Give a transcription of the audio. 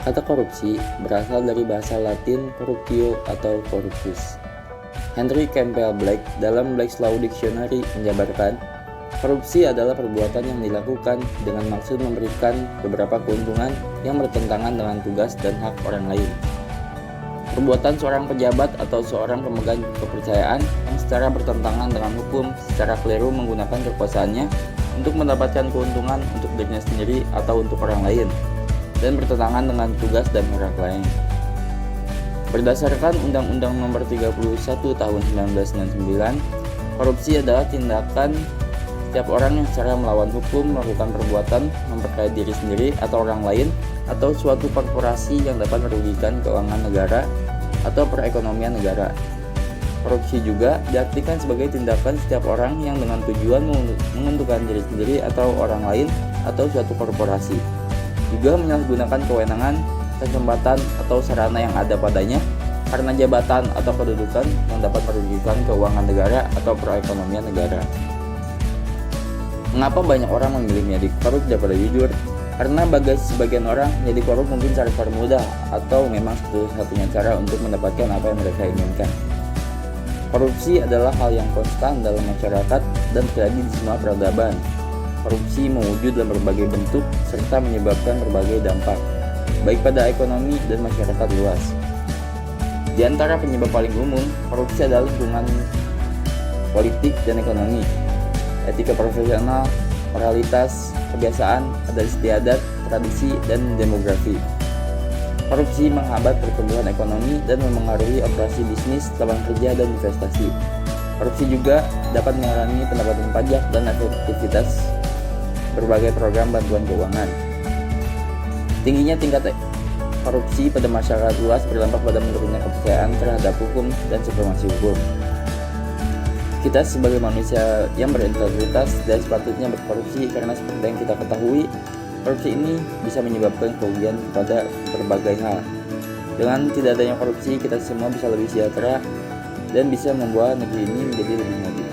Kata korupsi berasal dari bahasa Latin corruptio atau corruptus. Henry Campbell Black dalam Black's Law Dictionary menjabarkan, korupsi adalah perbuatan yang dilakukan dengan maksud memberikan beberapa keuntungan yang bertentangan dengan tugas dan hak orang lain. Perbuatan seorang pejabat atau seorang pemegang kepercayaan yang secara bertentangan dengan hukum secara keliru menggunakan kekuasaannya untuk mendapatkan keuntungan untuk dirinya sendiri atau untuk orang lain, dan bertentangan dengan tugas dan hak lain. Berdasarkan Undang-Undang Nomor 31 Tahun 1999, korupsi adalah tindakan setiap orang yang secara melawan hukum melakukan perbuatan memperkaya diri sendiri atau orang lain atau suatu korporasi yang dapat merugikan keuangan negara atau perekonomian negara. Korupsi juga diartikan sebagai tindakan setiap orang yang dengan tujuan menguntungkan diri sendiri atau orang lain atau suatu korporasi, juga menyalahgunakan kewenangan, kesempatan, atau sarana yang ada padanya karena jabatan atau kedudukan yang dapat merugikan keuangan negara atau perekonomian negara. Mengapa banyak orang memilih menjadi korup daripada jujur? Karena bagi sebagian orang, menjadi korup mungkin cara mudah atau memang satu-satunya cara untuk mendapatkan apa yang mereka inginkan. Korupsi adalah hal yang konstan dalam masyarakat dan terjadi di semua peradaban. Korupsi mewujud dalam berbagai bentuk serta menyebabkan berbagai dampak, baik pada ekonomi dan masyarakat luas. Di antara penyebab paling umum, korupsi adalah lingkungan politik dan ekonomi, etika profesional, moralitas, kebiasaan, adat istiadat, tradisi, dan demografi. Korupsi menghambat pertumbuhan ekonomi dan memengaruhi operasi bisnis, lapangan kerja, dan investasi. Korupsi juga dapat mengurangi pendapatan pajak dan efektivitas berbagai program bantuan keuangan. Tingginya tingkat korupsi pada masyarakat luas berdampak pada menurunnya kepercayaan terhadap hukum dan supremasi hukum. Kita sebagai manusia yang berintegritas dan sepatutnya berkorupsi karena seperti yang kita ketahui, korupsi ini bisa menyebabkan kerugian pada berbagai hal. Dengan tidak adanya korupsi, kita semua bisa lebih sejahtera dan bisa membuat negeri ini menjadi lebih maju.